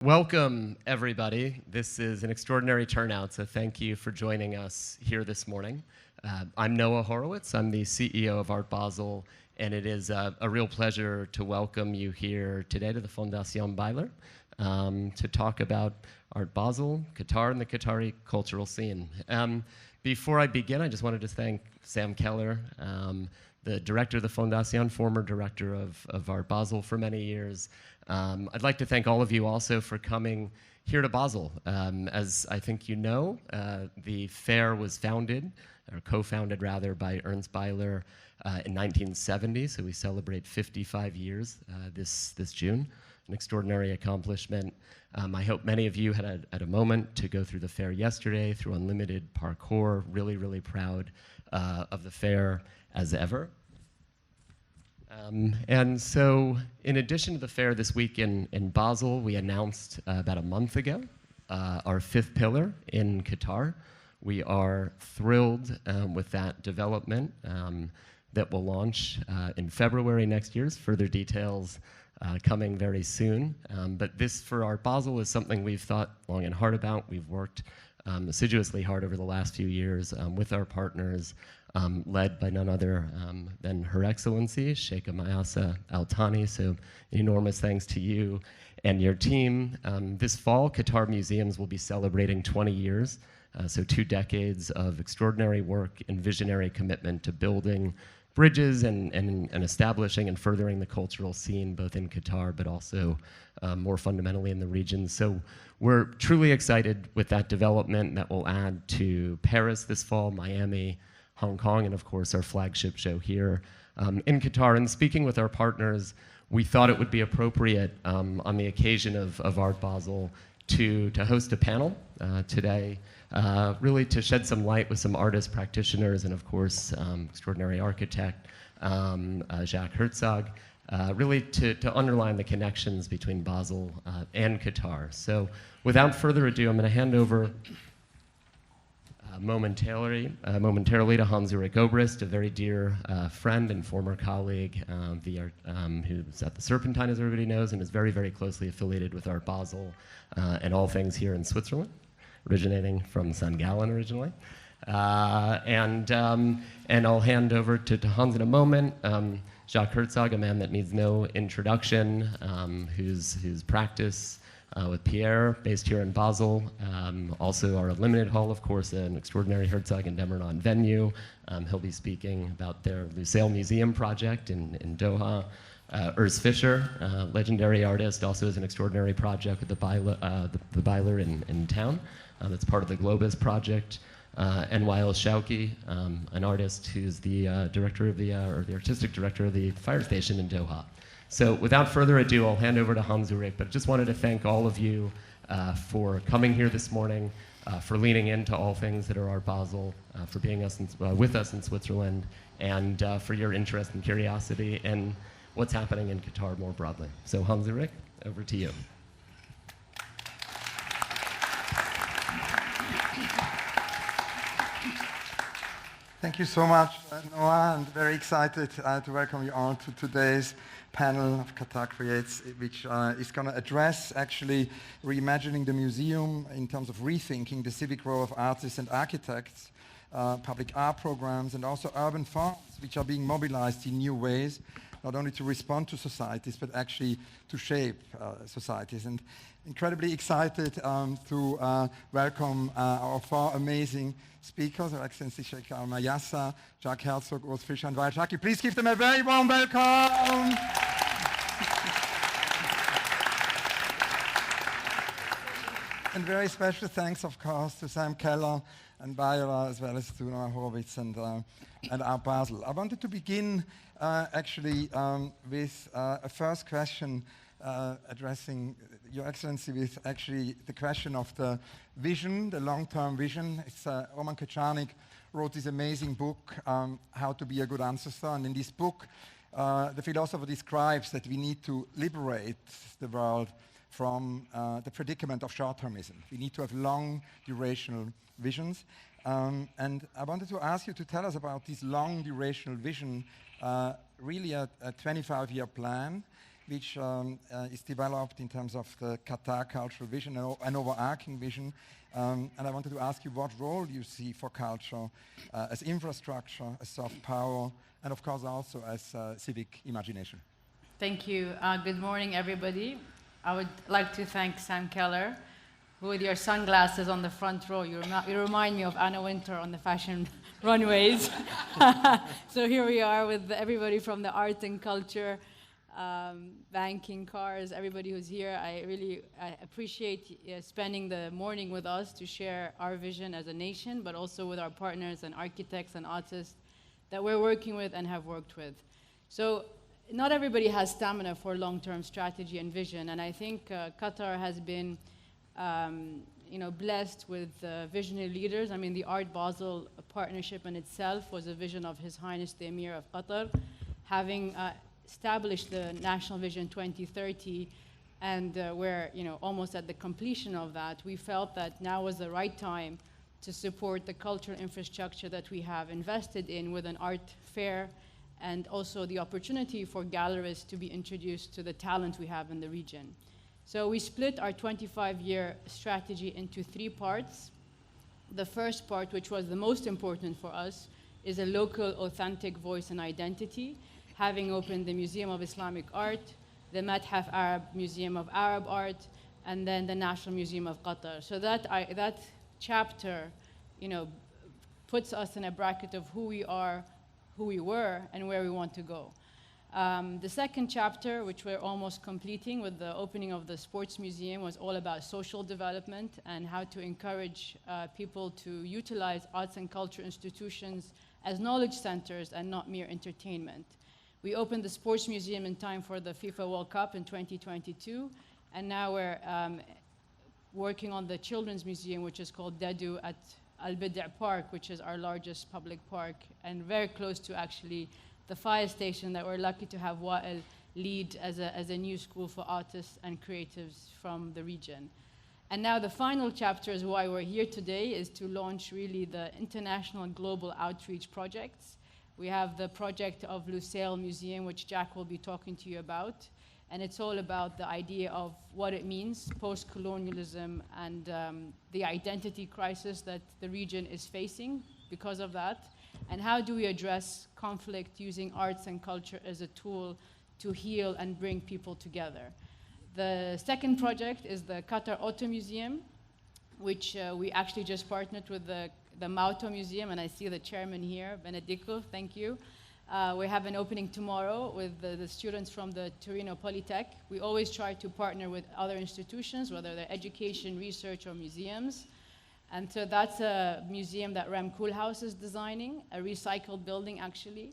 Welcome, everybody. This is an extraordinary turnout, so thank you for joining us here this morning. I'm Noah Horowitz. I'm the CEO of Art Basel, and it is a real pleasure to welcome you here today to the Fondation Beyeler to talk about Art Basel, Qatar, and the Qatari cultural scene. Before I begin, I just wanted to thank Sam Keller, the director of the Fondation, former director of Art Basel for many years. I'd like to thank all of you also for coming here to Basel. As I think you know, the fair was founded, or co-founded rather, by Urs Fischer in 1970, so we celebrate 55 years this June, an extraordinary accomplishment. I hope many of you had a moment to go through the fair yesterday, through unlimited parkour, really proud of the fair as ever. And so, in addition to the fair this week in Basel, we announced about a month ago our fifth pillar in Qatar. We are thrilled with that development that will launch in February next year. Further details coming very soon. But this, for Art Basel, is something we've thought long and hard about. We've worked assiduously hard over the last few years with our partners, led by none other than Her Excellency, Sheikha Mayassa Thani. So enormous thanks to you and your team. This fall, Qatar Museums will be celebrating 20 years, so 2 decades of extraordinary work and visionary commitment to building bridges and establishing and furthering the cultural scene, both in Qatar but also more fundamentally in the region. So we're truly excited with that development that will add to Paris this fall, Miami, Hong Kong, and of course our flagship show here in Qatar. And speaking with our partners, we thought it would be appropriate on the occasion of Art Basel to host a panel today, really to shed some light with some artists, practitioners, and of course extraordinary architect Jacques Herzog, really to underline the connections between Basel and Qatar. So without further ado, I'm going to hand over momentarily to Hans Ulrich Obrist, a very dear friend and former colleague who's at the Serpentine, as everybody knows, and is very closely affiliated with Art Basel and all things here in Switzerland, originating from St. Gallen originally. And I'll hand over to Hans in a moment. Jacques Herzog, a man that needs no introduction, whose practice with Pierre, based here in Basel. Also our Limited Hall, of course, an extraordinary Herzog and Meuron venue. He'll be speaking about their Lusail Museum project in Doha. Urs Fischer, legendary artist, also has an extraordinary project with the Beyeler in town. That's part of the Globus project. And Wael Shawky, an artist who's the director of the artistic director of the fire station in Doha. So without further ado, I'll hand over to Hans Ulrich, but just wanted to thank all of you for coming here this morning, for leaning into all things that are Art Basel, for being with us in Switzerland, and for your interest and curiosity in what's happening in Qatar more broadly. So Hans Ulrich, over to you. Thank you so much, Noah. I'm very excited to welcome you all to today's panel of Qatar Creates, which is going to address actually reimagining the museum in terms of rethinking the civic role of artists and architects, public art programs, and also urban funds, which are being mobilized in new ways, not only to respond to societies, but actually to shape societies. And incredibly excited to welcome our 4 amazing speakers, Her Excellency Sheikha Mayassa, Jacques, Herzog, Urs Fischer, and Wael. Jacques, please give them a very warm welcome. And very special thanks, of course, to Sam Keller and Beyeler, as well as to Noah Horowitz and Art Basel. I wanted to begin actually with a first question addressing Your Excellency with actually the question of the vision, the long-term vision. It's Roman Kaczarnik wrote this amazing book, How to Be a Good Ancestor. And in this book, the philosopher describes that we need to liberate the world from the predicament of short-termism. We need to have long durational visions. And I wanted to ask you to tell us about this long durational vision, really a 25-year plan. which is developed in terms of the Qatar cultural vision, an overarching vision. And I wanted to ask you what role you see for culture as infrastructure, as soft power, and of course also as civic imagination. Thank you. Good morning, everybody. I would like to thank Sam Keller, who with your sunglasses on the front row, you remind me of Anna Wintour on the fashion runways. So here we are with everybody from the art and culture, banking, cars, everybody who's here. I appreciate spending the morning with us to share our vision as a nation, but also with our partners and architects and artists that we're working with and have worked with. So not everybody has stamina for long-term strategy and vision, and I think Qatar has been blessed with visionary leaders. I mean, the Art Basel partnership in itself was a vision of His Highness the Emir of Qatar, having established the National Vision 2030, and we're almost at the completion of that. We felt that now was the right time to support the cultural infrastructure that we have invested in with an art fair, and also the opportunity for gallerists to be introduced to the talent we have in the region. So we split our 25-year strategy into 3 parts. The first part, which was the most important for us, is a local, authentic voice and identity, having opened the Museum of Islamic Art, the Madhaf Arab Museum of Arab Art, and then the National Museum of Qatar. So that chapter, puts us in a bracket of who we are, who we were, and where we want to go. The second chapter, which we're almost completing with the opening of the Sports Museum, was all about social development and how to encourage people to utilize arts and culture institutions as knowledge centers and not mere entertainment. We opened the Sports Museum in time for the FIFA World Cup in 2022, and now we're working on the Children's Museum, which is called Dadu at Al-Bid'a Park, which is our largest public park, and very close to actually the fire station that we're lucky to have Wael lead as a new school for artists and creatives from the region. And now the final chapter is why we're here today, is to launch really the international and global outreach projects. We have the project of Lusail Museum, which Jacques will be talking to you about. And it's all about the idea of what it means, post-colonialism, and the identity crisis that the region is facing because of that. And how do we address conflict using arts and culture as a tool to heal and bring people together? The second project is the Qatar Auto Museum, which we actually just partnered with the Mauto Museum, and I see the chairman here, Benedico, thank you. We have an opening tomorrow with the students from the Torino Polytech. We always try to partner with other institutions, whether they're education, research, or museums. And so that's a museum that Rem Koolhaus is designing, a recycled building, actually.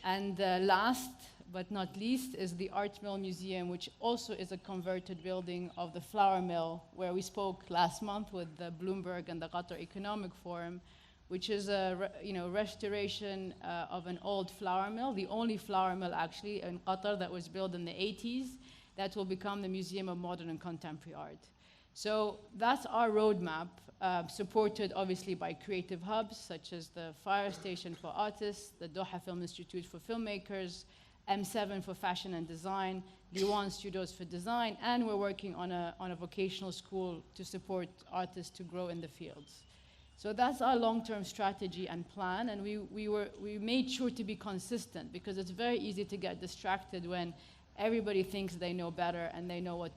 And last but not least is the Art Mill Museum, which also is a converted building of the flour mill, where we spoke last month with the Bloomberg and the Qatar Economic Forum, which is a restoration of an old flour mill, the only flour mill actually in Qatar that was built in the 80s, that will become the Museum of Modern and Contemporary Art. So that's our roadmap, supported obviously by creative hubs such as the Fire Station for Artists, the Doha Film Institute for Filmmakers, M7 for Fashion and Design, Liwan Studios for Design, and we're working on a vocational school to support artists to grow in the fields. So that's our long-term strategy and plan, and we made sure to be consistent, because it's very easy to get distracted when everybody thinks they know better and they know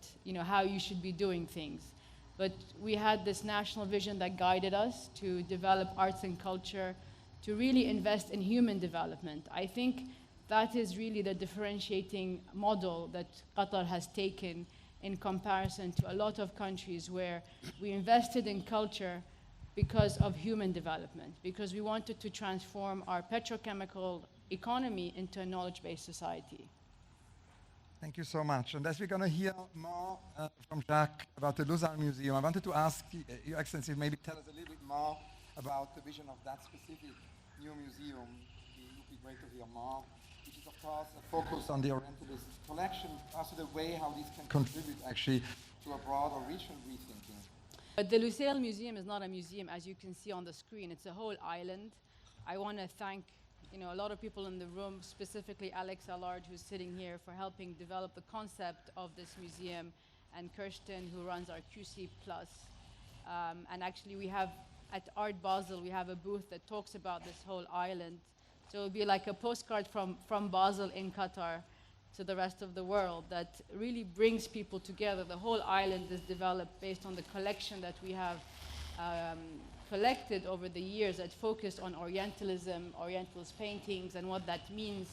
how you should be doing things. But we had this national vision that guided us to develop arts and culture, to really invest in human development. I think that is really the differentiating model that Qatar has taken in comparison to a lot of countries where we invested in culture because of human development, because we wanted to transform our petrochemical economy into a knowledge-based society. Thank you so much. And as we're going to hear more from Jacques about the Lusail Museum, I wanted to ask Your Excellency, maybe tell us a little bit more about the vision of that specific new museum. It would be great to hear more, which is, of course, a focus on the Orientalist collection, also the way how these can contribute actually to a broader regional rethinking. But the Lusail Museum is not a museum, as you can see on the screen. It's a whole island. I want to thank you know, a lot of people in the room, specifically Alex Allard, who's sitting here, for helping develop the concept of this museum, and Kirsten, who runs our QC+. And actually we have, at Art Basel, we have a booth that talks about this whole island. So it would be like a postcard from Basel in Qatar to the rest of the world that really brings people together. The whole island is developed based on the collection that we have collected over the years that focused on Orientalism, Orientalist paintings, and what that means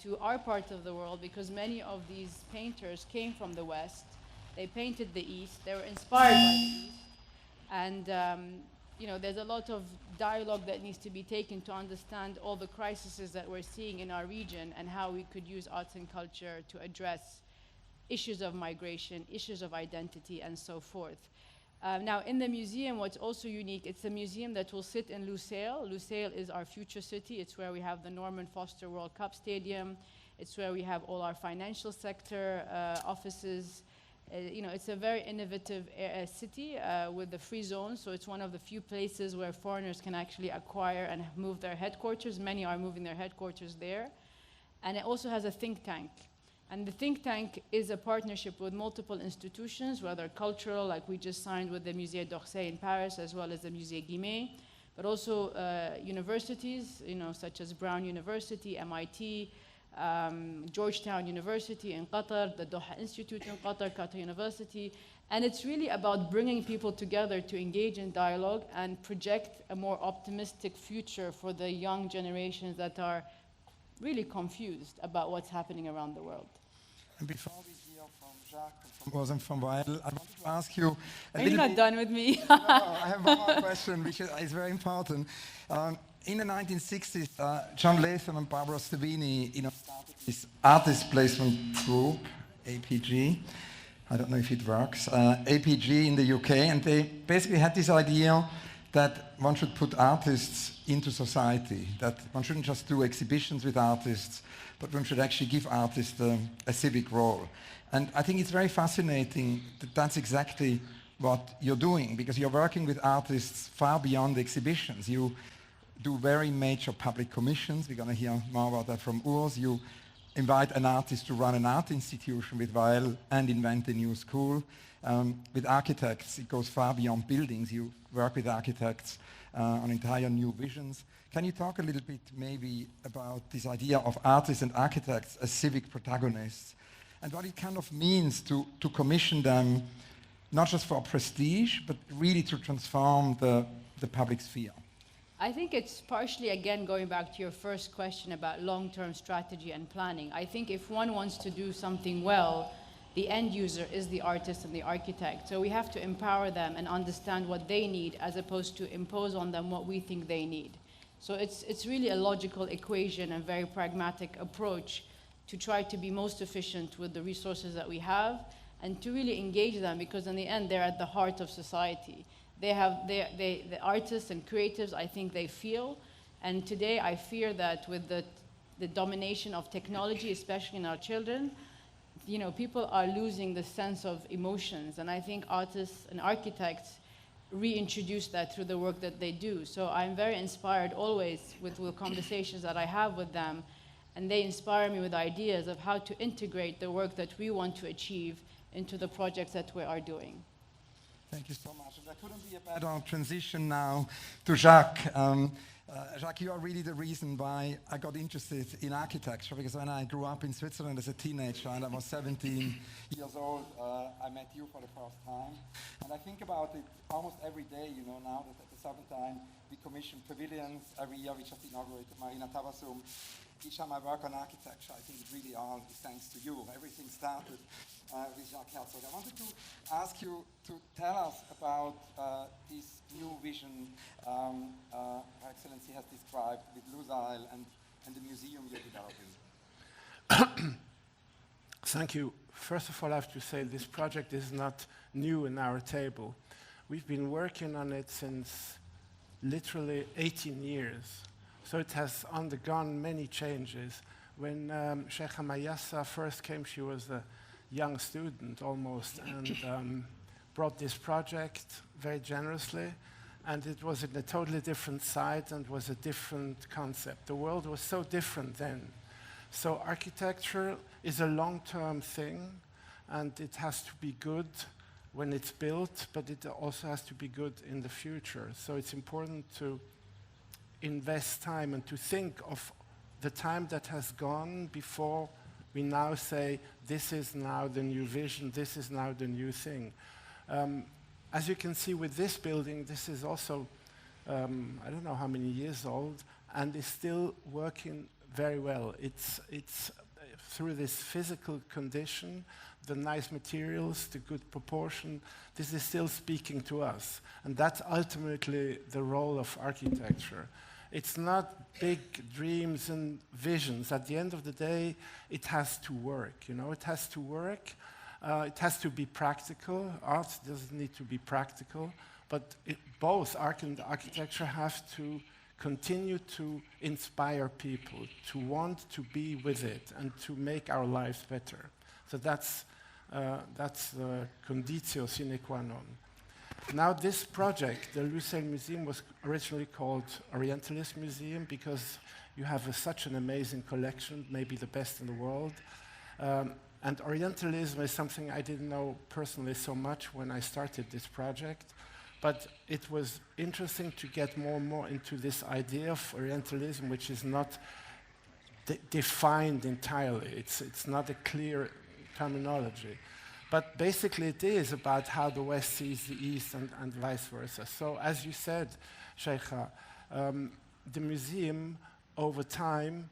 to our part of the world, because many of these painters came from the West. They painted the East. They were inspired by the East. And you know, there's a lot of dialogue that needs to be taken to understand all the crises that we're seeing in our region and how we could use arts and culture to address issues of migration, issues of identity, and so forth. Now, in the museum, what's also unique, it's a museum that will sit in Lusail. Lusail is our future city. It's where we have the Norman Foster World Cup Stadium. It's where we have all our financial sector offices. You know, it's a very innovative city with the free zone, so it's one of the few places where foreigners can actually acquire and move their headquarters. Many are moving their headquarters there. And it also has a think tank. And the think tank is a partnership with multiple institutions, whether cultural, like we just signed with the Musée d'Orsay in Paris, as well as the Musée Guimet, but also universities, you know, such as Brown University, MIT, Georgetown University in Qatar, the Doha Institute in Qatar, Qatar University. And it's really about bringing people together to engage in dialogue and project a more optimistic future for the young generations that are really confused about what's happening around the world. And before we hear from Jacques and from Wael, I wanted to ask you Are you not done with me? No, I have one more question, which is very important. In the 1960s, John Latham and Barbara Stevini, you know, started this artist placement group, APG. I don't know if it works. APG in the UK, and they basically had this idea that one should put artists into society, that one shouldn't just do exhibitions with artists, but one should actually give artists a civic role. And I think it's very fascinating that that's exactly what you're doing, because you're working with artists far beyond exhibitions. You do very major public commissions. We're going to hear more about that from Urs. You invite an artist to run an art institution with Wael and invent a new school. With architects, it goes far beyond buildings. You work with architects on entire new visions. Can you talk a little bit maybe about this idea of artists and architects as civic protagonists, and what it kind of means to commission them, not just for prestige, but really to transform the public sphere? I think it's partially, again, going back to your first question about long-term strategy and planning. I think if one wants to do something well, the end user is the artist and the architect. So we have to empower them and understand what they need, as opposed to impose on them what we think they need. So it's really a logical equation and very pragmatic approach to try to be most efficient with the resources that we have and to really engage them, because in the end, they're at the heart of society. The artists and creatives, I think they feel, and today I fear that with the domination of technology, especially in our children, you know, people are losing the sense of emotions, and I think artists and architects reintroduce that through the work that they do. So I'm very inspired always with the conversations that I have with them, and they inspire me with ideas of how to integrate the work that we want to achieve into the projects that we are doing. Thank you so much. And there couldn't be a better transition now to Jacques. Jacques, you are really the reason why I got interested in architecture, because when I grew up in Switzerland as a teenager and I was 17 years old, I met you for the first time. And I think about it almost every day, you know, now that at the summertime we commission pavilions every year. We just inaugurated Marina Tabassum. Each time I work on architecture, I think it really all is thanks to you. Everything started with Jacques Herzog. I wanted to ask you to tell us about this new vision Her Excellency has described with Lusail and the museum you're developing. Thank you. First of all, I have to say this project is not new in our table. We've been working on it since literally 18 years. So it has undergone many changes. When Sheikha Mayassa first came, she was a young student almost, and brought this project very generously. and it was in a totally different site and was a different concept. The world was so different then. So architecture is a long-term thing, and it has to be good when it's built, but it also has to be good in the future. So it's important to invest time and to think of the time that has gone before we now say, this is now the new vision, this is now the new thing. As you can see with this building, this is also, I don't know how many years old, and is still working very well. It's through this physical condition, the nice materials, the good proportion, this is still speaking to us. And that's ultimately the role of architecture. It's not big dreams and visions. At the end of the day, it has to work, you know, it has to work. It has to be practical. Art doesn't need to be practical, but both art and architecture have to continue to inspire people, to want to be with it and to make our lives better. So that's the conditio sine qua non. Now this project, the Lusail Museum, was originally called Orientalist Museum because you have such an amazing collection, maybe the best in the world. And Orientalism is something I didn't know personally so much when I started this project, but it was interesting to get more and more into this idea of Orientalism, which is not defined entirely. It's not a clear terminology. But basically it is about how the West sees the East and vice versa. So as you said, Sheikha, the museum over time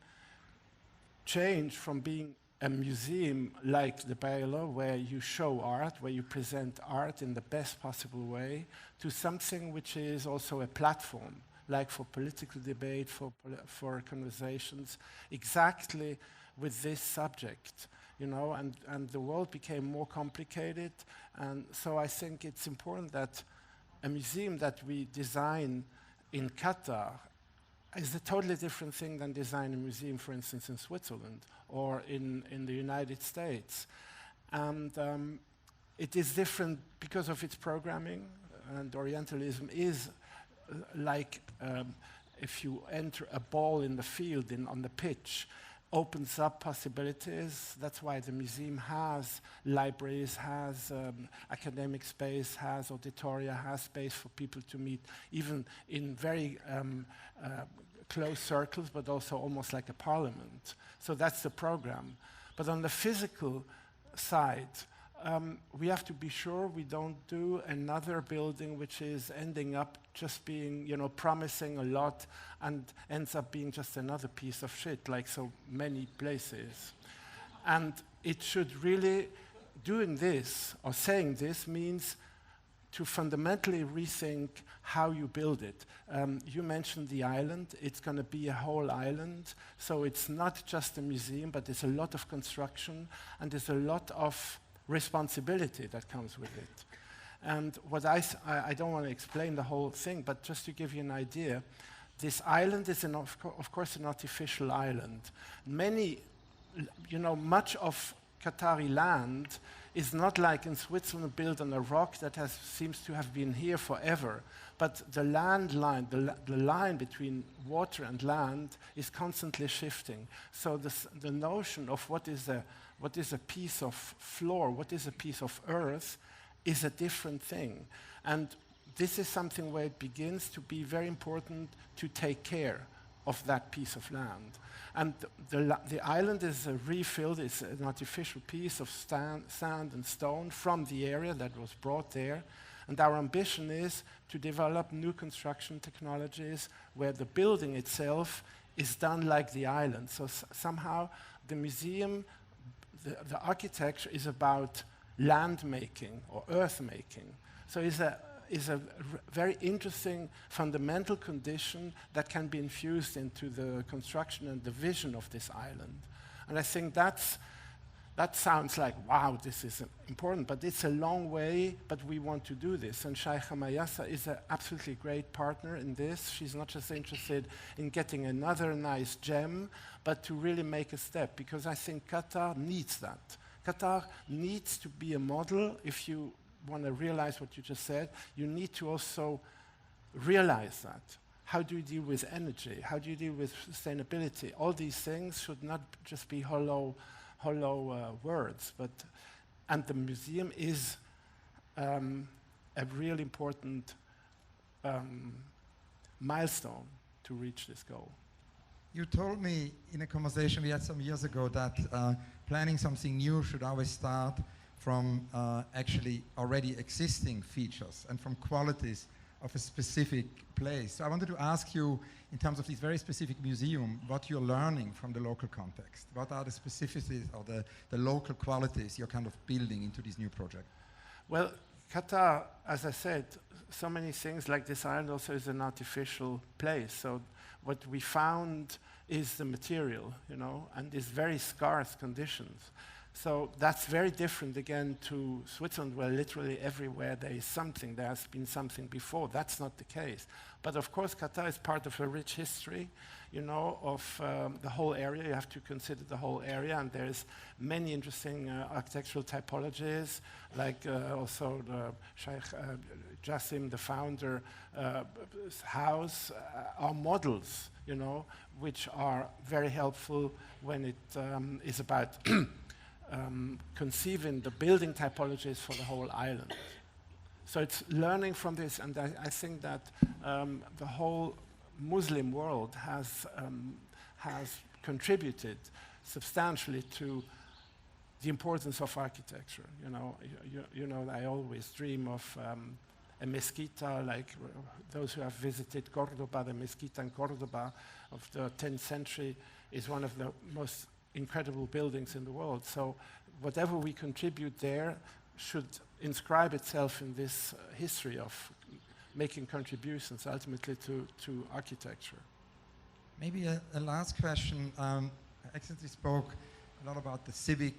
changed from being a museum like the Beyeler, where you show art, where you present art in the best possible way, to something which is also a platform, like for political debate, for conversations, exactly with this subject. You know, and the world became more complicated, and so I think it's important that a museum that we design in Qatar is a totally different thing than design a museum, for instance, in Switzerland or in the United States. And it is different because of its programming, and Orientalism is like if you enter a ball in the field, on the pitch, opens up possibilities. That's why the museum has libraries, has academic space, has auditoria, has space for people to meet, even in very close circles, but also almost like a parliament. So that's the program. But on the physical side, we have to be sure we don't do another building which is ending up just being, you know, promising a lot and ends up being just another piece of shit, like so many places. And it should really, doing this or saying this means to fundamentally rethink how you build it. You mentioned the island. It's going to be a whole island. So it's not just a museum, but there's a lot of construction and there's a lot of responsibility that comes with it. And what I don't want to explain the whole thing, but just to give you an idea, this island is, of course, an artificial island. Much of Qatari land is not like in Switzerland built on a rock that seems to have been here forever. But the land line, the line between water and land is constantly shifting. So the notion of what is a piece of floor, what is a piece of earth, is a different thing. And this is something where it begins to be very important to take care of that piece of land. And the island is refilled, it's an artificial piece of sand and stone from the area that was brought there. And our ambition is to develop new construction technologies where the building itself is done like the island. So somehow the museum, the architecture is about land making or earth making. So is a very interesting fundamental condition that can be infused into the construction and the vision of this island. And I think that sounds like, wow, this is important, but it's a long way, but we want to do this. And Sheikha Mayassa is an absolutely great partner in this. She's not just interested in getting another nice gem, but to really make a step, because I think Qatar needs that. Qatar needs to be a model. If you want to realize what you just said, you need to also realize that? How do you deal with energy? How do you deal with sustainability? All these things should not just be hollow words, and the museum is a really important milestone to reach this goal. You told me in a conversation we had some years ago that planning something new should always start from actually already existing features and from qualities of a specific place. So I wanted to ask you, in terms of this very specific museum, what you're learning from the local context. What are the specificities or the local qualities you're kind of building into this new project? Well, Qatar, as I said, so many things like this island also is an artificial place. So what we found is the material, and these very scarce conditions. So that's very different again to Switzerland, where literally everywhere there is something, there has been something before. That's not the case. But of course, Qatar is part of a rich history, of the whole area. You have to consider the whole area, and there's many interesting architectural typologies, like also the Sheikha, Jassim, the founder, house, are models, which are very helpful when it is about conceiving the building typologies for the whole island. So it's learning from this, and I think that the whole Muslim world has contributed substantially to the importance of architecture. I always dream of a mezquita, like those who have visited Cordoba, the mezquita in Cordoba of the 10th century is one of the most incredible buildings in the world. So whatever we contribute there should inscribe itself in this history of making contributions ultimately to architecture. Maybe a last question. I accidentally spoke a lot about the civic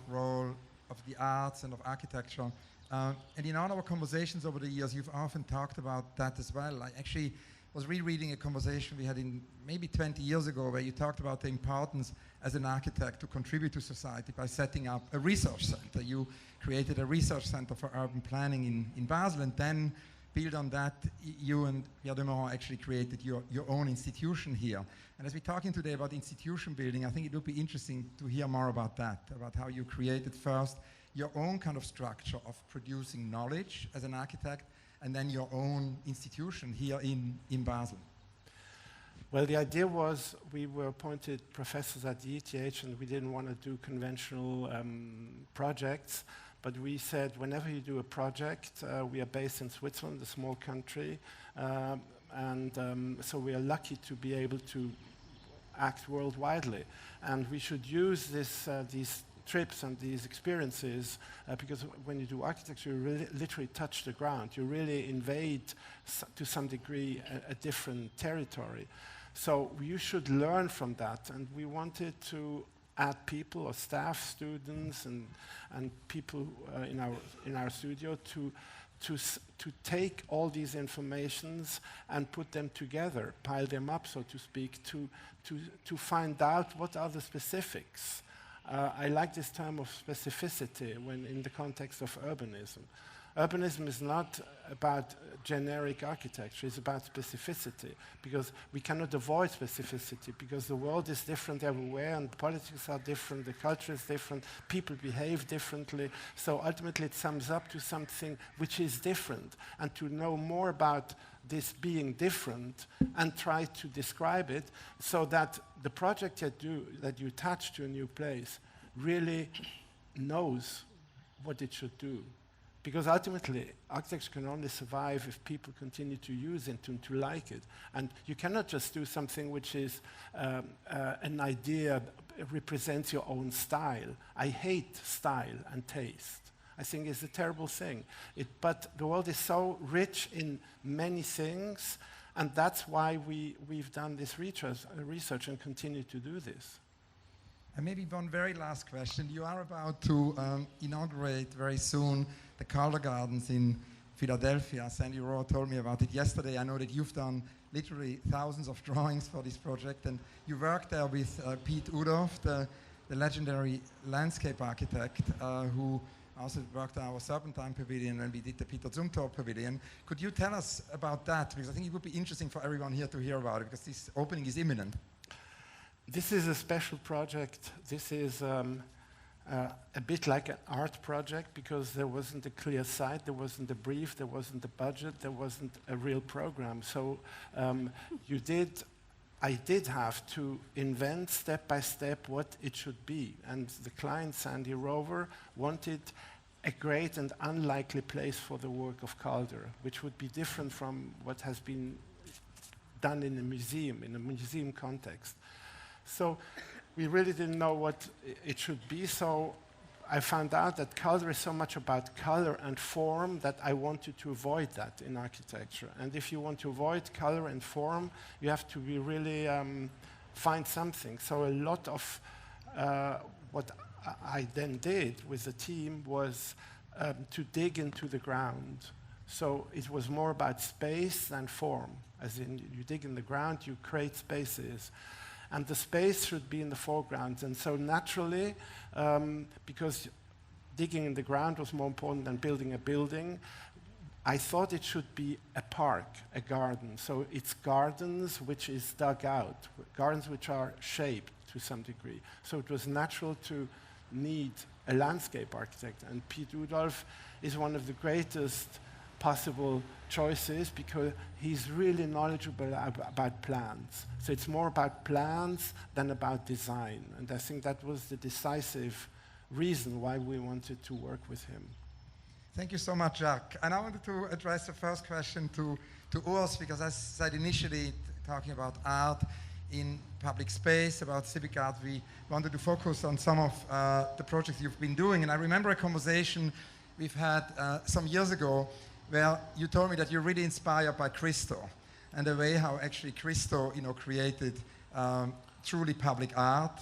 role of the arts and of architecture. And in all our conversations over the years, you've often talked about that as well. I actually was rereading a conversation we had in maybe 20 years ago where you talked about the importance as an architect to contribute to society by setting up a research center. You created a research center for urban planning in Basel, and then build on that, you and Pierre de Meuron actually created your own institution here. And as we're talking today about institution building, I think it would be interesting to hear more about that, about how you created first your own kind of structure of producing knowledge as an architect, and then your own institution here in Basel. Well, the idea was we were appointed professors at the ETH, and we didn't want to do conventional projects, but we said whenever you do a project, we are based in Switzerland, a small country, and so we are lucky to be able to act worldwidely, and we should use these trips and these experiences because when you do architecture, you really literally touch the ground. You really invade, to some degree, a different territory. So you should learn from that, and we wanted to add people or staff, students, and people in our studio to take all these informations and put them together, pile them up, so to speak, to find out what are the specifics. I like this term of specificity when in the context of urbanism. Urbanism is not about generic architecture, it's about specificity, because we cannot avoid specificity, because the world is different everywhere, and politics are different, the culture is different, people behave differently, so ultimately it sums up to something which is different, and to know more about this being different and try to describe it so that the project that you attach to a new place really knows what it should do. Because ultimately, architecture can only survive if people continue to use it and to like it. And you cannot just do something which is an idea, represents your own style. I hate style and taste. I think it's a terrible thing. But the world is so rich in many things, and that's why we've done this research and continue to do this. And maybe one very last question. You are about to inaugurate very soon the Calder Gardens in Philadelphia. Sandy Rowe told me about it yesterday. I know that you've done literally thousands of drawings for this project, and you worked there with Pete Udorf, the legendary landscape architect, who also worked on our Serpentine Pavilion, and we did the Peter Zumthor Pavilion. Could you tell us about that? Because I think it would be interesting for everyone here to hear about it, because this opening is imminent. This is a special project. This is a bit like an art project, because there wasn't a clear site, there wasn't a brief, there wasn't a budget, there wasn't a real program. So I did have to invent step by step what it should be. And the client, Sandy Rover, wanted a great and unlikely place for the work of Calder, which would be different from what has been done in a museum context. So we really didn't know what it should be, so I found out that Calder is so much about color and form that I wanted to avoid that in architecture. And if you want to avoid color and form, you have to be really find something. So a lot of what I then did with the team was to dig into the ground. So it was more about space than form. As in, you dig in the ground, you create spaces. And the space should be in the foreground. And so naturally, because digging in the ground was more important than building a building, I thought it should be a park, a garden. So it's gardens which is dug out, gardens which are shaped to some degree. So it was natural to need a landscape architect. And Piet Rudolph is one of the greatest possible choices, because he's really knowledgeable about plans. So it's more about plans than about design. And I think that was the decisive reason why we wanted to work with him. Thank you so much, Jacques. And I wanted to address the first question to Urs, because as I said initially, talking about art in public space, about civic art, we wanted to focus on some of the projects you've been doing. And I remember a conversation we've had some years ago, where you told me that you're really inspired by Christo and the way how actually Christo, created truly public art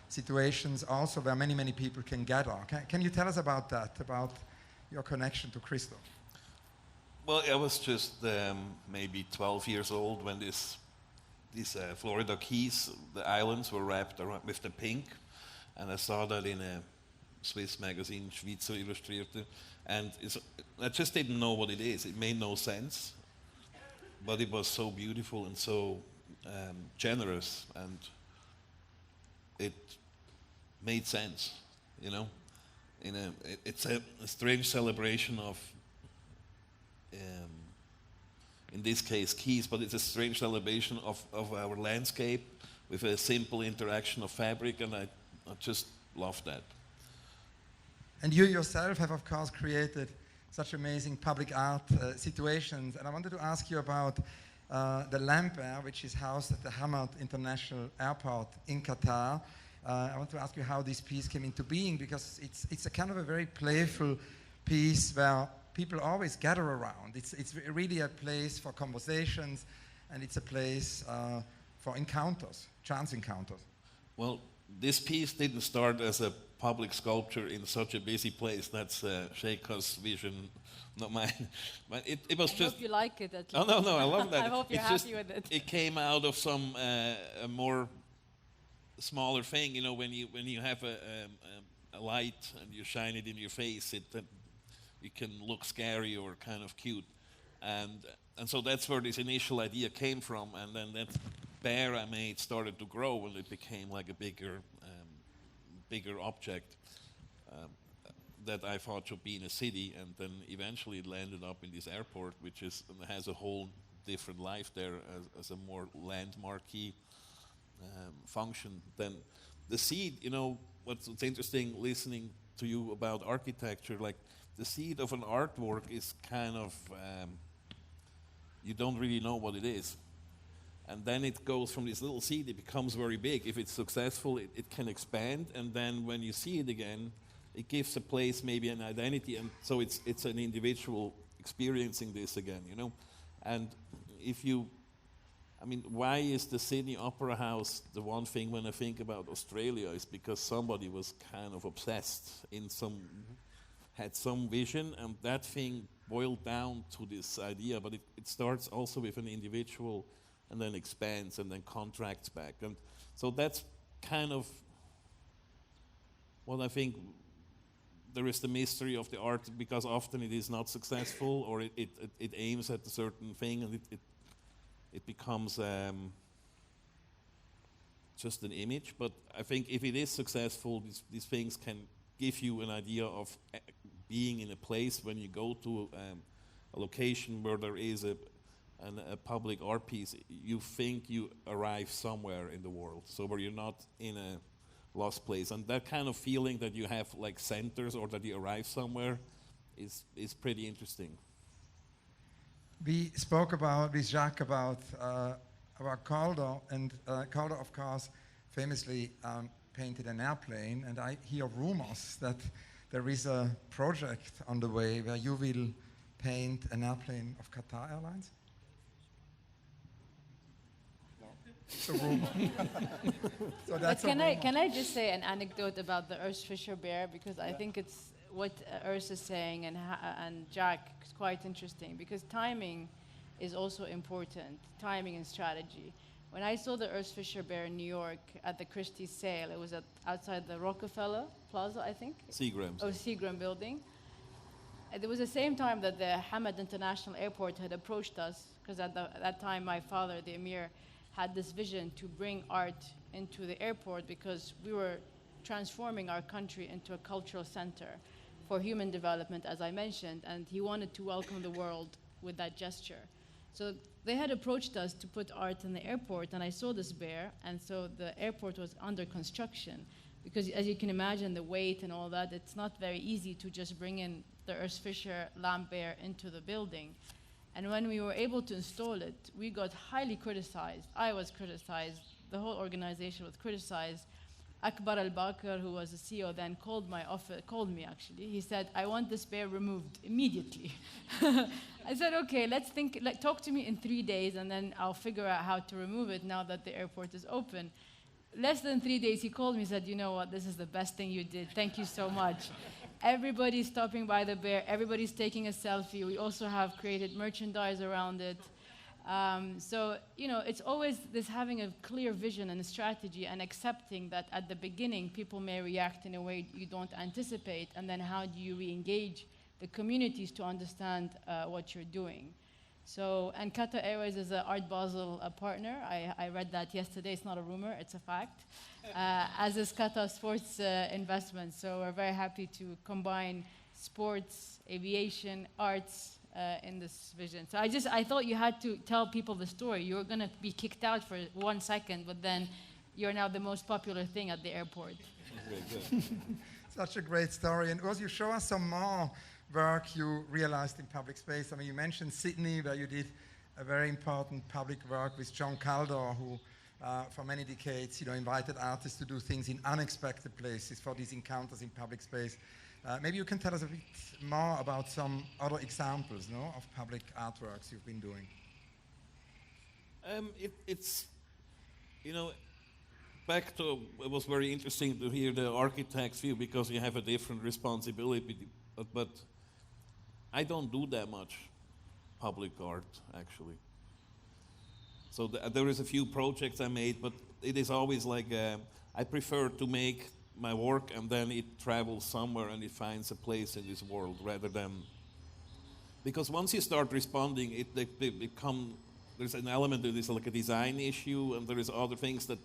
situations also where many, many people can gather. Can you tell us about that, about your connection to Christo? Well, I was just maybe 12 years old when these Florida Keys, the islands, were wrapped around with the pink, and I saw that in a Swiss magazine, Schweizer Illustrierte, and I just didn't know what it is. It made no sense, but it was so beautiful and so generous, and it made sense, It's a strange celebration of, in this case, keys, but it's a strange celebration of our landscape with a simple interaction of fabric, and I just love that. And you yourself have, of course, created such amazing public art situations. And I wanted to ask you about the Lamp Air, which is housed at the Hamad International Airport in Qatar. I want to ask you how this piece came into being, because it's a kind of a very playful piece where people always gather around. It's really a place for conversations, and it's a place for encounters, chance encounters. Well, this piece didn't start as a public sculpture in such a busy place. That's Sheikha's vision, not mine. But it was just. I hope you like it. At least. Oh no, I love that. I hope you're happy with it. It came out of some a more smaller thing, when you have a light and you shine it in your face, it can look scary or kind of cute, and so that's where this initial idea came from, and then that bear I made started to grow, and it became like a bigger object that I thought should be in a city, and then eventually it landed up in this airport, which has a whole different life there as a more landmarky function than the seed. What's interesting listening to you about architecture, like the seed of an artwork is kind of, you don't really know what it is. And then it goes from this little seed, it becomes very big. If it's successful, it can expand, and then when you see it again, it gives a place, maybe an identity, and so it's an individual experiencing this again, And why is the Sydney Opera House the one thing when I think about Australia? Is because somebody was kind of obsessed had some vision, and that thing boiled down to this idea, but it starts also with an individual and then expands and then contracts back. And so that's kind of what I think there is the mystery of the art, because often it is not successful, or it aims at a certain thing, and it becomes just an image. But I think if it is successful, these things can give you an idea of being in a place. When you go to a location where there is a public art piece, you think you arrive somewhere in the world, so where you're not in a lost place. And that kind of feeling that you have like centers, or that you arrive somewhere, is pretty interesting. We spoke with Jacques about Calder, and Calder, of course, famously painted an airplane, and I hear rumors that there is a project on the way where you will paint an airplane of Qatar Airlines. It's a rumor. So that's But can I just say an anecdote about the Urs Fischer bear, because I think it's what Urs is saying and Jacques is quite interesting, because timing is also important, timing and strategy. When I saw the Urs Fischer bear in New York at the Christie's sale, it was outside the Rockefeller Plaza, I think. Seagram building. It was the same time that the Hamad International Airport had approached us, because at that time my father, the Emir, had this vision to bring art into the airport, because we were transforming our country into a cultural center for human development, as I mentioned, and he wanted to welcome the world with that gesture. So they had approached us to put art in the airport, and I saw this bear, and so the airport was under construction, because as you can imagine, the weight and all that, it's not very easy to just bring in the Urs Fischer lamp bear into the building. And when we were able to install it, we got highly criticized. I was criticized. The whole organization was criticized. Akbar al-Bakr, who was the CEO then, called me actually. He said, "I want this bear removed immediately." I said, "Okay, let's think. Talk to me in 3 days, and then I'll figure out how to remove it now that the airport is open." Less than 3 days, he called me and said, "You know what? This is the best thing you did. Thank you so much." Everybody's stopping by the bear. Everybody's taking a selfie. We also have created merchandise around it. So, it's always this having a clear vision and a strategy, and accepting that at the beginning, people may react in a way you don't anticipate, and then how do you re-engage the communities to understand what you're doing. So, and Qatar Airways is an Art Basel partner. I read that yesterday. It's not a rumor, it's a fact. As is Qatar Sports Investments. So we're very happy to combine sports, aviation, arts in this vision. So I thought you had to tell people the story. You were going to be kicked out for 1 second, but then you're now the most popular thing at the airport. Very good. Such a great story. And Urs, you show us some more work you realized in public space. I mean, you mentioned Sydney, where you did a very important public work with John Calder, who for many decades, invited artists to do things in unexpected places for these encounters in public space. Maybe you can tell us a bit more about some other examples, of public artworks you've been doing. It's, back to, it was very interesting to hear the architect's view, because you have a different responsibility, but I don't do that much public art, actually. So there is a few projects I made, but it is always like, I prefer to make my work and then it travels somewhere and it finds a place in this world, rather than, because once you start responding, they become, there's an element that is like a design issue, and there is other things that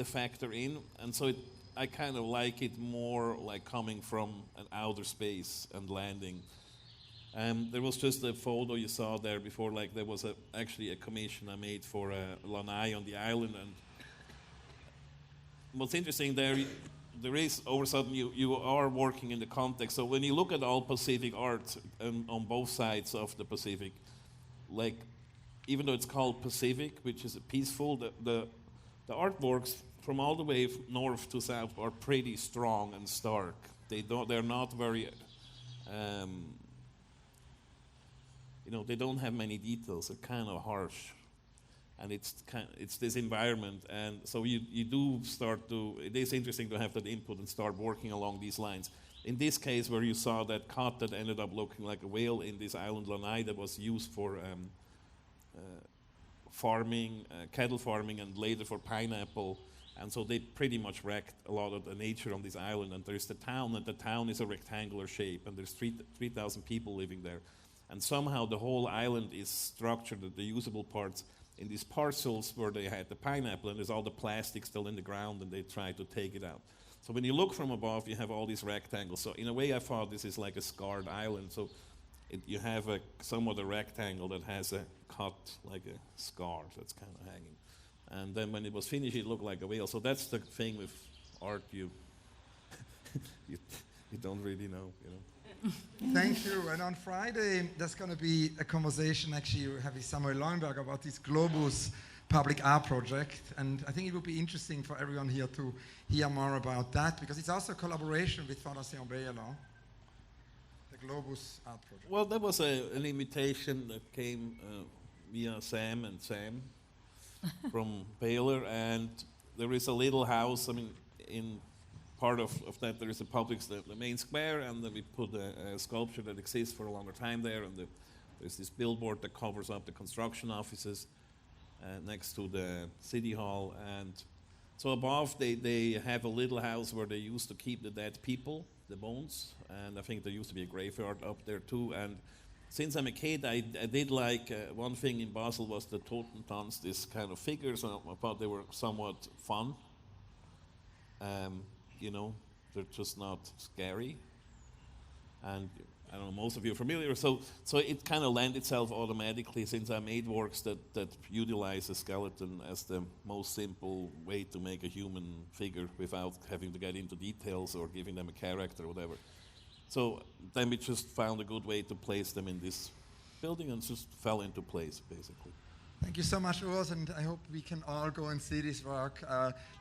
factor in, and so I kind of like it more like coming from an outer space and landing. There was just a photo you saw there before, like there was actually a commission I made for Lanai on the island, and what's interesting there is, all of a sudden you are working in the context. So when you look at all Pacific art on both sides of the Pacific, like even though it's called Pacific, which is peaceful, the artworks from all the way north to south are pretty strong and stark. They're not very, they don't have many details. They're kind of harsh, and it's this environment, and so you do start to. It is interesting to have that input and start working along these lines. In this case, where you saw that cut that ended up looking like a whale in this island Lanai that was used for farming, cattle farming, and later for pineapple. And so they pretty much wrecked a lot of the nature on this island. And there's the town, and the town is a rectangular shape, and there's 3,000 people living there. And somehow the whole island is structured, the usable parts, in these parcels where they had the pineapple, and there's all the plastic still in the ground, and they try to take it out. So when you look from above, you have all these rectangles. So in a way, I thought this is like a scarred island. So you have somewhat a rectangle that has a cut, like a scar that's kind of hanging. And then when it was finished, it looked like a whale. So that's the thing with art, you don't really know, you know. Thank you. And on Friday, there's going to be a conversation, actually, you have with Samuel Leuenberg about this Globus public art project. And I think it would be interesting for everyone here to hear more about that, because it's also a collaboration with Fondation Beyeler, the Globus art project. Well, that was an invitation that came via Sam from Beyeler. And there is a little house, I mean, in part of that there is a the main square, and then we put a sculpture that exists for a longer time there, and there's this billboard that covers up the construction offices next to the city hall. And so above they have a little house where they used to keep the dead people, the bones, and I think there used to be a graveyard up there too. And since I'm a kid, I did like one thing in Basel was the Totentans, this kind of figures, and I thought they were somewhat fun. You know, they're just not scary. And I don't know, most of you are familiar. So it kind of lent itself automatically, since I made works that utilize a skeleton as the most simple way to make a human figure without having to get into details or giving them a character or whatever. So then we just found a good way to place them in this building, and just fell into place, basically. Thank you so much, Urs, and I hope we can all go and see this work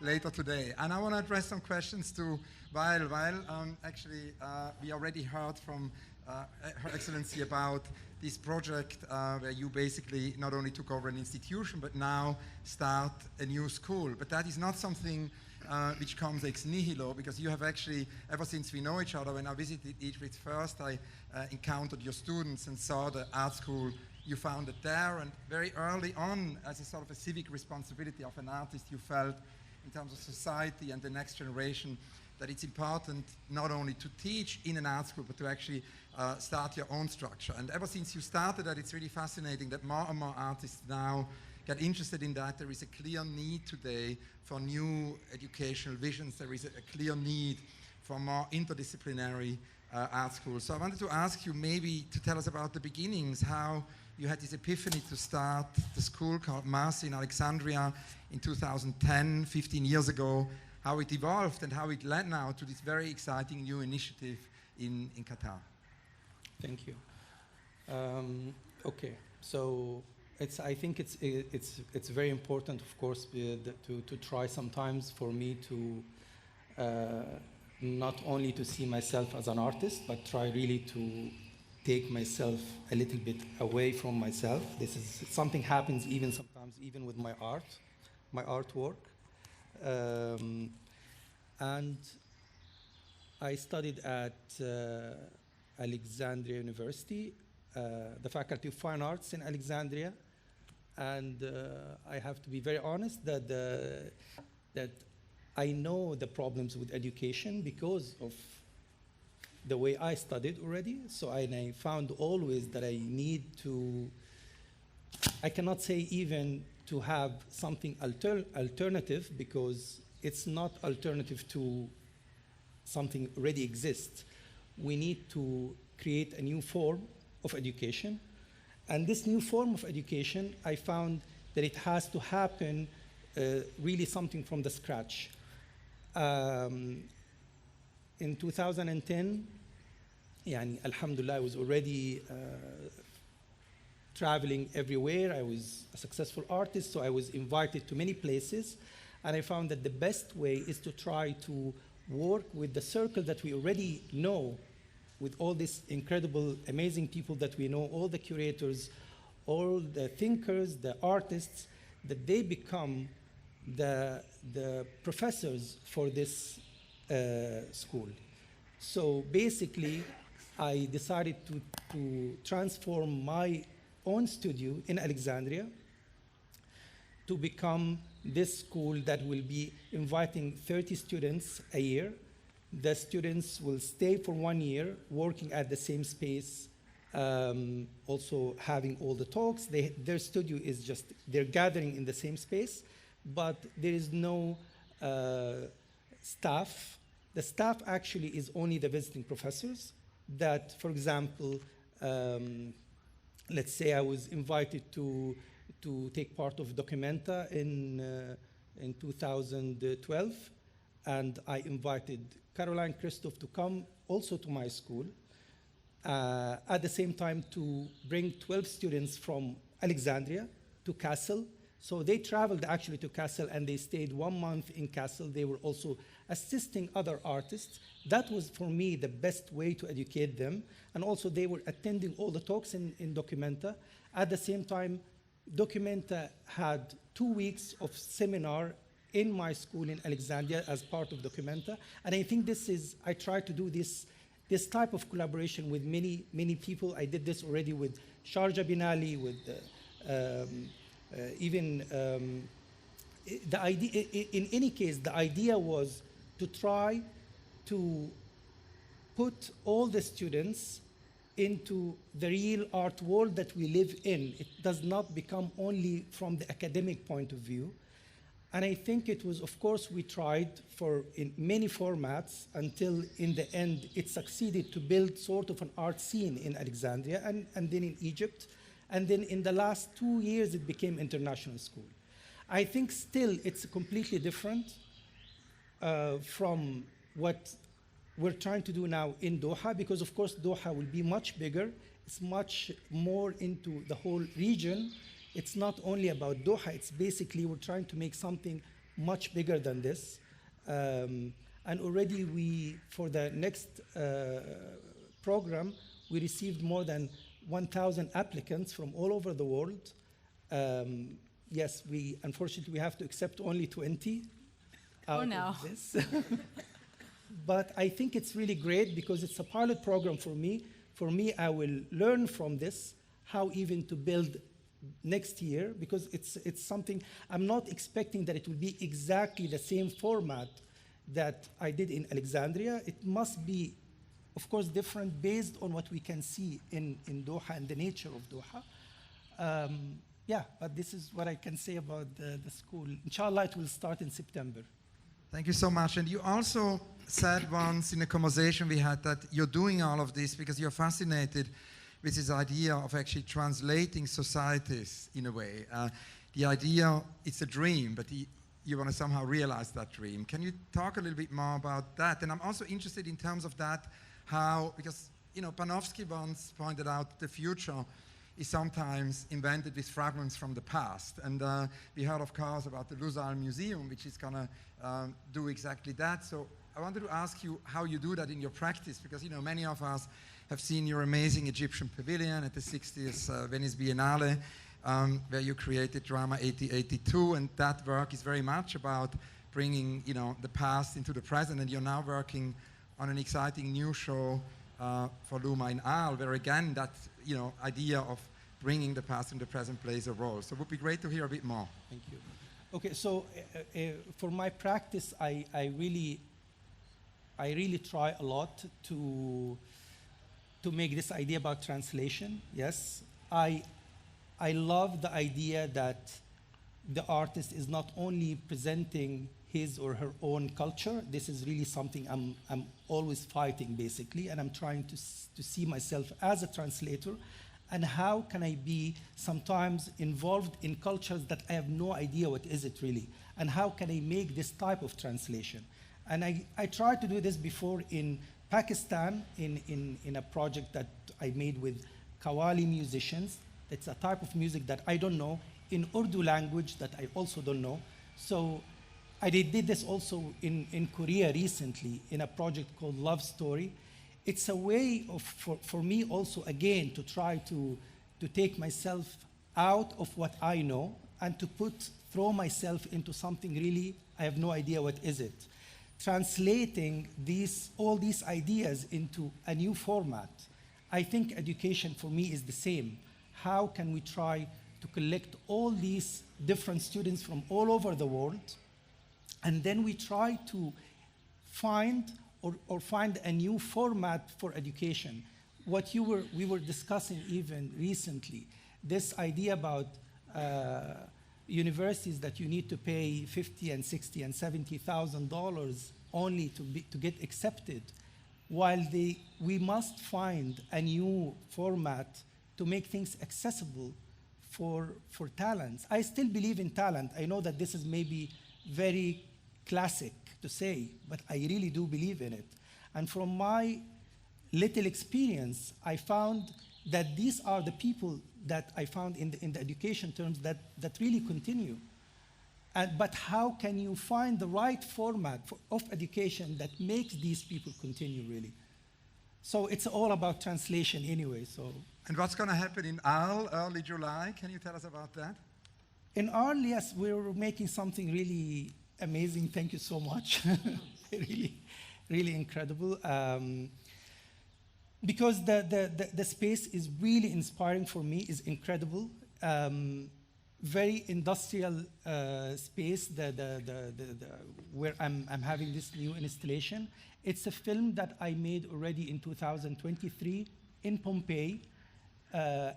later today. And I want to address some questions to Wael. Wael, actually, we already heard from Her Excellency about this project where you basically not only took over an institution, but now start a new school. But that is not something which comes ex nihilo, because you have actually, ever since we know each other, when I visited Egypt first, I encountered your students and saw the art school you founded there, and very early on, as a sort of a civic responsibility of an artist, you felt in terms of society and the next generation that it's important not only to teach in an art school, but to actually start your own structure. And ever since you started that, it's really fascinating that more and more artists now get interested in that. There is a clear need today for new educational visions. There is a clear need for more interdisciplinary art schools. So I wanted to ask you maybe to tell us about the beginnings, how you had this epiphany to start the school called Mayassa in Alexandria in 2010, 15 years ago, how it evolved and how it led now to this very exciting new initiative in Qatar. Thank you. Okay, so I think it's very important, of course, to try sometimes for me to not only to see myself as an artist, but try really to take myself a little bit away from myself. This is something happens sometimes even with my artwork. And I studied at Alexandria University, the Faculty of Fine Arts in Alexandria, and I have to be very honest that I know the problems with education because of the way I studied already. So I found always that I need to, I cannot say even to have something alternative, because it's not alternative to something already exists. We need to create a new form of education. And this new form of education, I found that it has to happen really something from the scratch. In 2010, alhamdulillah, I was already traveling everywhere. I was a successful artist, so I was invited to many places. And I found that the best way is to try to work with the circle that we already know, with all these incredible, amazing people that we know, all the curators, all the thinkers, the artists, that they become the professors for this school. So basically, I decided to transform my own studio in Alexandria to become this school that will be inviting 30 students a year. The students will stay for 1 year, working at the same space, also having all the talks. Their studio is just, they're gathering in the same space, but there is no staff. The staff actually is only the visiting professors that, for example, let's say I was invited to take part of Documenta in 2012, and I invited Caroline Christoph to come also to my school. At the same time to bring 12 students from Alexandria to Kassel. So they traveled actually to Kassel and they stayed 1 month in Kassel. They were also assisting other artists. That was for me the best way to educate them. And also they were attending all the talks in Documenta. At the same time, Documenta had 2 weeks of seminar in my school in Alexandria as part of Documenta. And I think I try to do this type of collaboration with many people. I did this already with Sharjah Bin Ali, with the idea, in any case, the idea was to try to put all the students into the real art world that we live in. It does not become only from the academic point of view. And I think it was, of course, we tried in many formats until in the end it succeeded to build sort of an art scene in Alexandria and then in Egypt. And then in the last 2 years, it became international school. I think still it's completely different from what we're trying to do now in Doha, because of course Doha will be much bigger. It's much more into the whole region. It's not only about Doha, it's basically we're trying to make something much bigger than this. And already for the next program, we received more than 1,000 applicants from all over the world. Yes, unfortunately, we have to accept only 20 out of this. But I think it's really great because it's a pilot program for me. For me, I will learn from this how even to build next year, because it's something, I'm not expecting that it will be exactly the same format that I did in Alexandria. It must be, of course, different based on what we can see in Doha and the nature of Doha. Yeah, but this is what I can say about the school. Inshallah, it will start in September. Thank you so much. And you also said once in a conversation we had that you're doing all of this because you're fascinated with this idea of actually translating societies in a way. The idea, it's a dream, but you want to somehow realize that dream. Can you talk a little bit more about that? And I'm also interested in terms of that, how, because, you know, Panofsky once pointed out the future is sometimes invented with fragments from the past. And we heard, of course, about the Lusail Museum, which is going to do exactly that. So I wanted to ask you how you do that in your practice, because, you know, many of us have seen your amazing Egyptian pavilion at the 60th Venice Biennale, where you created Drama 8082, and that work is very much about bringing, you know, the past into the present, and you're now working on an exciting new show for Luma in Arles, where again that, you know, idea of bringing the past and the present plays a role. So it would be great to hear a bit more. Thank you. Okay, so for my practice, I really try a lot to make this idea about translation. Yes, I love the idea that the artist is not only presenting his or her own culture. This is really something I'm always fighting, basically, and I'm trying to see myself as a translator, and how can I be sometimes involved in cultures that I have no idea what is it really, and how can I make this type of translation. And I tried to do this before in Pakistan, in a project that I made with Qawwali musicians. It's a type of music that I don't know, in Urdu language that I also don't know. So I did this also in Korea recently in a project called Love Story. It's a way of, for me also, again, to try to take myself out of what I know and to throw myself into something really, I have no idea what is it. Translating all these ideas into a new format. I think education for me is the same. How can we try to collect all these different students from all over the world. And then we try to find or find a new format for education. What we were discussing even recently, this idea about universities that you need to pay $50 and $60 and $70,000 only to get accepted, while we must find a new format to make things accessible for talents. I still believe in talent. I know that this is maybe very classic to say, but I really do believe in it. And from my little experience, I found that these are the people that I found in the education terms that really continue. But how can you find the right format of education that makes these people continue, really? So it's all about translation anyway. So. And what's going to happen in Arles early July? Can you tell us about that? In Arles, yes, we're making something really amazing. Thank you so much. Really, really incredible. Because the space is really inspiring for me, is incredible. Very industrial space where I'm having this new installation. It's a film that I made already in 2023 in Pompeii.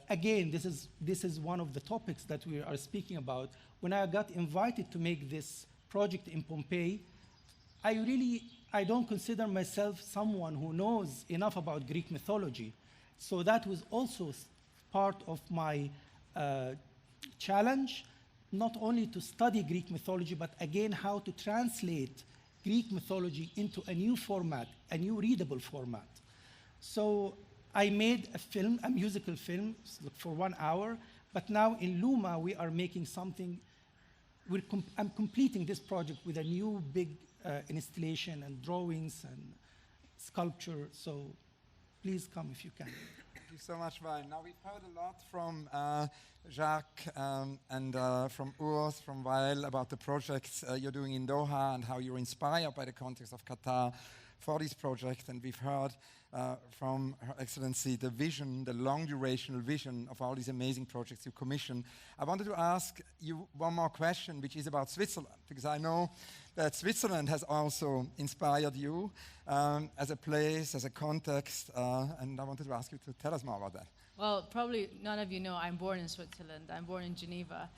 Again, this is one of the topics that we are speaking about. When I got invited to make this project in Pompeii, I don't consider myself someone who knows enough about Greek mythology. So that was also part of my challenge, not only to study Greek mythology, but again, how to translate Greek mythology into a new format, a new readable format. So I made a film, a musical film for 1 hour, but now in Luma, we are making something. I'm completing this project with a new big installation and drawings and sculpture. So please come if you can. Thank you so much, Wael. Now we've heard a lot from Jacques and from Urs, from Wael about the projects you're doing in Doha and how you're inspired by the context of Qatar for this project. And we've heard from Her Excellency the vision, the long durational vision of all these amazing projects you commission. I wanted to ask you one more question, which is about Switzerland, because I know that Switzerland has also inspired you as a place, as a context, and I wanted to ask you to tell us more about that. Well, probably none of you know I'm born in Switzerland. I'm born in Geneva.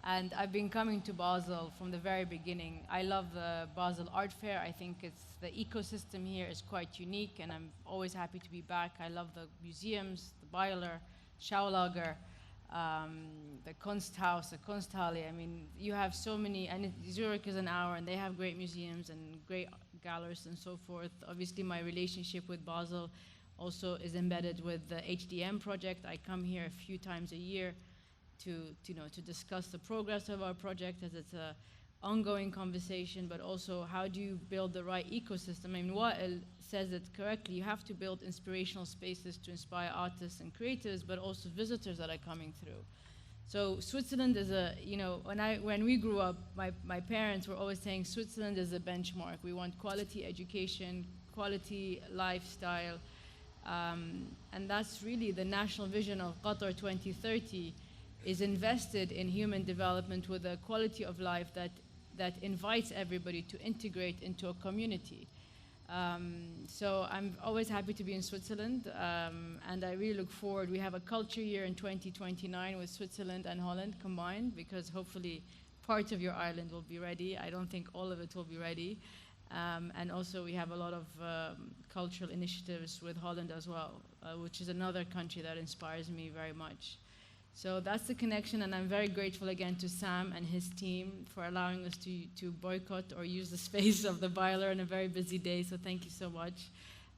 And I've been coming to Basel from the very beginning. I love the Basel Art Fair. I think the ecosystem here is quite unique, and I'm always happy to be back. I love the museums, the Beyeler, Schaulager, the Kunsthaus, the Kunsthalle. I mean, you have so many, and Zurich is an hour, and they have great museums and great galleries and so forth. Obviously, my relationship with Basel also is embedded with the HDM project. I come here a few times a year to discuss the progress of our project, as it's an ongoing conversation, but also how do you build the right ecosystem. I mean, Wael says it correctly. You have to build inspirational spaces to inspire artists and creators, but also visitors that are coming through. So Switzerland is when we grew up, my parents were always saying Switzerland is a benchmark. We want quality education, quality lifestyle, and that's really the national vision of Qatar 2030, is invested in human development with a quality of life that invites everybody to integrate into a community. So I'm always happy to be in Switzerland, and I really look forward. We have a culture year in 2029 with Switzerland and Holland combined, because hopefully part of your island will be ready. I don't think all of it will be ready. And also we have a lot of cultural initiatives with Holland as well, which is another country that inspires me very much. So that's the connection, and I'm very grateful again to Sam and his team for allowing us to boycott or use the space of the Beyeler on a very busy day, so thank you so much.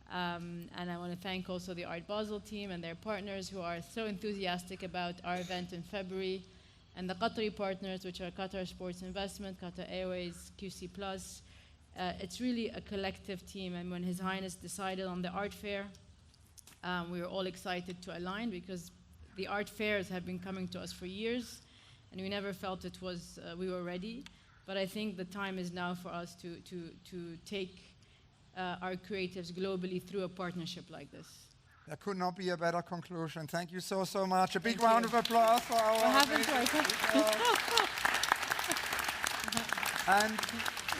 And I want to thank also the Art Basel team and their partners who are so enthusiastic about our event in February, and the Qatari partners, which are Qatar Sports Investment, Qatar Airways, QC+. It's really a collective team, and when His Highness decided on the art fair, we were all excited to align, because the art fairs have been coming to us for years, and we never felt it was we were ready. But I think the time is now for us to take our creatives globally through a partnership like this. There could not be a better conclusion. Thank you so, so much. A big round of applause for our... What happened to our And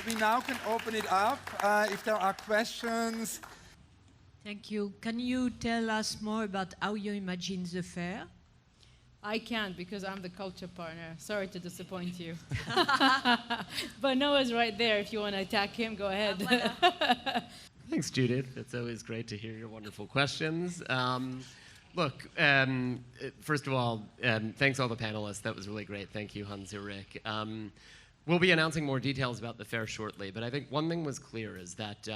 we now can open it up if there are questions. Thank you. Can you tell us more about how you imagine the fair? I can't because I'm the culture partner. Sorry to disappoint you. But Noah's right there. If you want to attack him, go ahead. Thanks, Judith. It's always great to hear your wonderful questions. Look, first of all, thanks all the panelists. That was really great. Thank you, Hans Ulrich. We'll be announcing more details about the fair shortly, but I think one thing was clear is that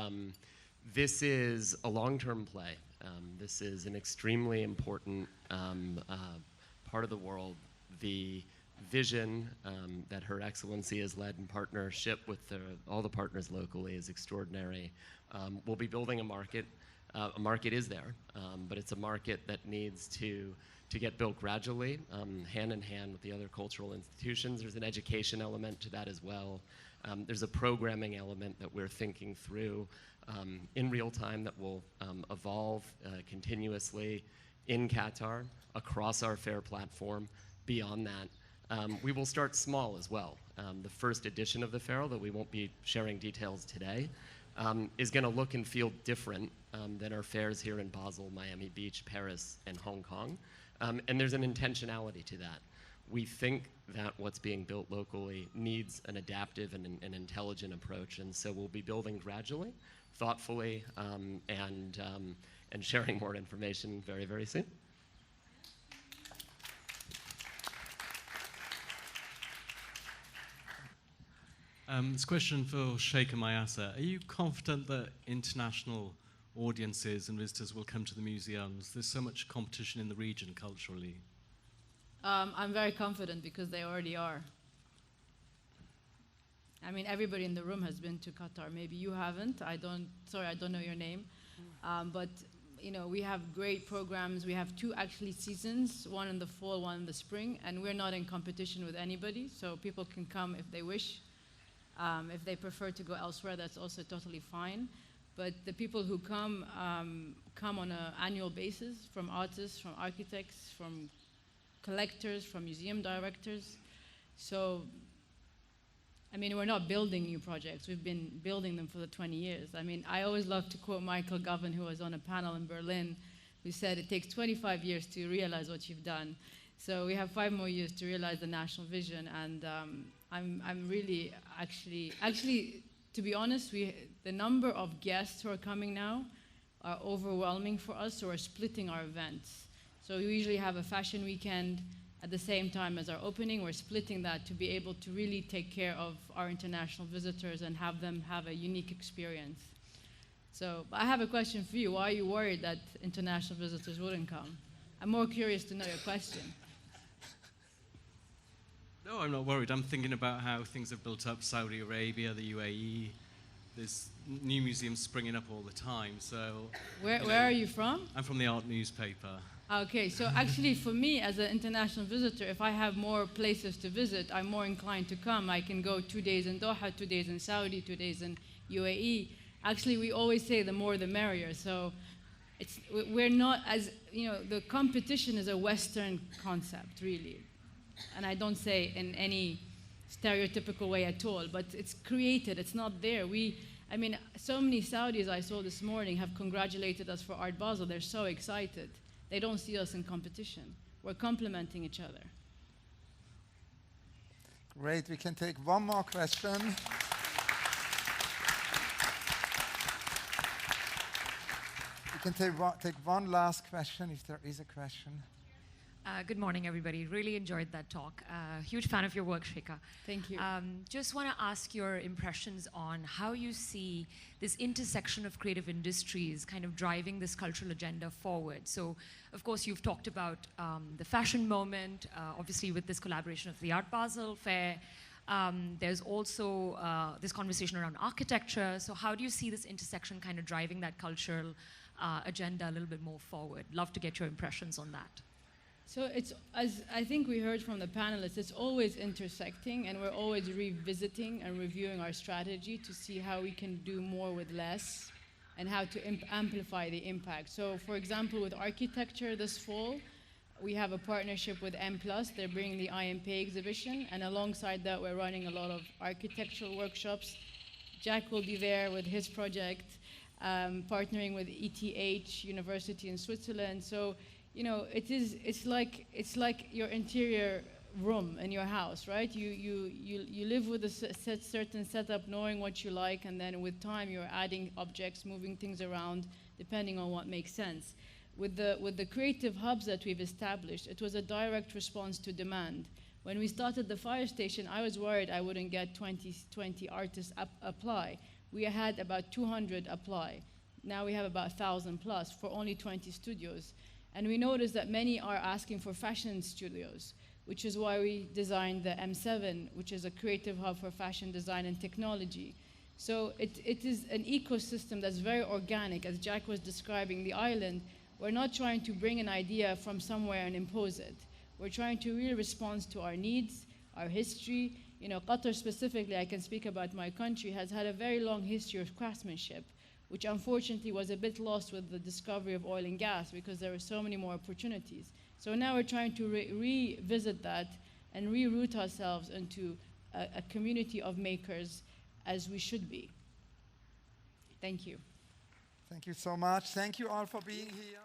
this is a long-term play. This is an extremely important part of the world. The vision that Her Excellency has led in partnership with all the partners locally is extraordinary. We'll be building a market. A market is there, but it's a market that needs to get built gradually, hand in hand with the other cultural institutions. There's an education element to that as well. There's a programming element that we're thinking through in real time that will evolve continuously in Qatar, across our fair platform. Beyond that, we will start small as well. The first edition of the fair, though we won't be sharing details today, is going to look and feel different than our fairs here in Basel, Miami Beach, Paris, and Hong Kong. And there's an intentionality to that. We think that what's being built locally needs an adaptive and an intelligent approach, and so we'll be building gradually, thoughtfully, and sharing more information very, very soon. This question for Sheikha Mayassa. Are you confident that international audiences and visitors will come to the museums? There's so much competition in the region culturally. I'm very confident because they already are. I mean, everybody in the room has been to Qatar. Maybe you haven't. Sorry, I don't know your name. But you know, we have great programs. We have 2 actually seasons, one in the fall, one in the spring, and we're not in competition with anybody, so people can come if they wish. If they prefer to go elsewhere, that's also totally fine. But the people who come come on an annual basis, from artists, from architects, from collectors, from museum directors. So, I mean, we're not building new projects. We've been building them for the 20 years. I mean, I always love to quote Michael Govan, who was on a panel in Berlin, who said it takes 25 years to realize what you've done. So we have 5 more years to realize the national vision, and I'm really actually, to be honest, the number of guests who are coming now are overwhelming for us, so we're splitting our events. So we usually have a fashion weekend at the same time as our opening. We're splitting that to be able to really take care of our international visitors and have them have a unique experience. So I have a question for you. Why are you worried that international visitors wouldn't come? I'm more curious to know your question. No, I'm not worried. I'm thinking about how things have built up, Saudi Arabia, the UAE. There's new museums springing up all the time. So Where are you from? I'm from the Art newspaper. Okay, so actually for me as an international visitor, if I have more places to visit, I'm more inclined to come. I can go 2 days in Doha, 2 days in Saudi, 2 days in UAE. Actually, we always say the more the merrier. So we're not as, you know, the competition is a Western concept, really. And I don't say in any stereotypical way at all, but it's created, it's not there. I mean, so many Saudis I saw this morning have congratulated us for Art Basel. They're so excited. They don't see us in competition. We're complementing each other. Great, we can take one more question. We can take one last question if there is a question. Good morning, everybody. Really enjoyed that talk. Huge fan of your work, Sheikha. Thank you. Just want to ask your impressions on how you see this intersection of creative industries kind of driving this cultural agenda forward. So, of course, you've talked about the fashion moment, obviously with this collaboration of the Art Basel Fair. There's also this conversation around architecture. So how do you see this intersection kind of driving that cultural agenda a little bit more forward? Love to get your impressions on that. So it's, as I think we heard from the panelists, it's always intersecting, and we're always revisiting and reviewing our strategy to see how we can do more with less. and how to amplify the impact. So for example, with architecture this fall, we have a partnership with M+. They're bringing the IMP exhibition, and alongside that, we're running a lot of architectural workshops. Jacques will be there with his project, partnering with ETH University in Switzerland. So, you know, it's like your interior room in your house, right? You live with a certain setup, knowing what you like, and then with time, you're adding objects, moving things around, depending on what makes sense. With the creative hubs that we've established, it was a direct response to demand. When we started the fire station, I was worried I wouldn't get 20 artists apply. We had about 200 apply. Now we have about 1,000 plus for only 20 studios. And we noticed that many are asking for fashion studios, which is why we designed the M7, which is a creative hub for fashion design and technology. So it is an ecosystem that's very organic, as Jacques was describing the island. We're not trying to bring an idea from somewhere and impose it. We're trying to really respond to our needs, our history. You know, Qatar specifically, I can speak about my country, has had a very long history of craftsmanship, which unfortunately was a bit lost with the discovery of oil and gas because there were so many more opportunities. So now we're trying to revisit that and reroute ourselves into a community of makers as we should be. Thank you. Thank you so much. Thank you all for being here.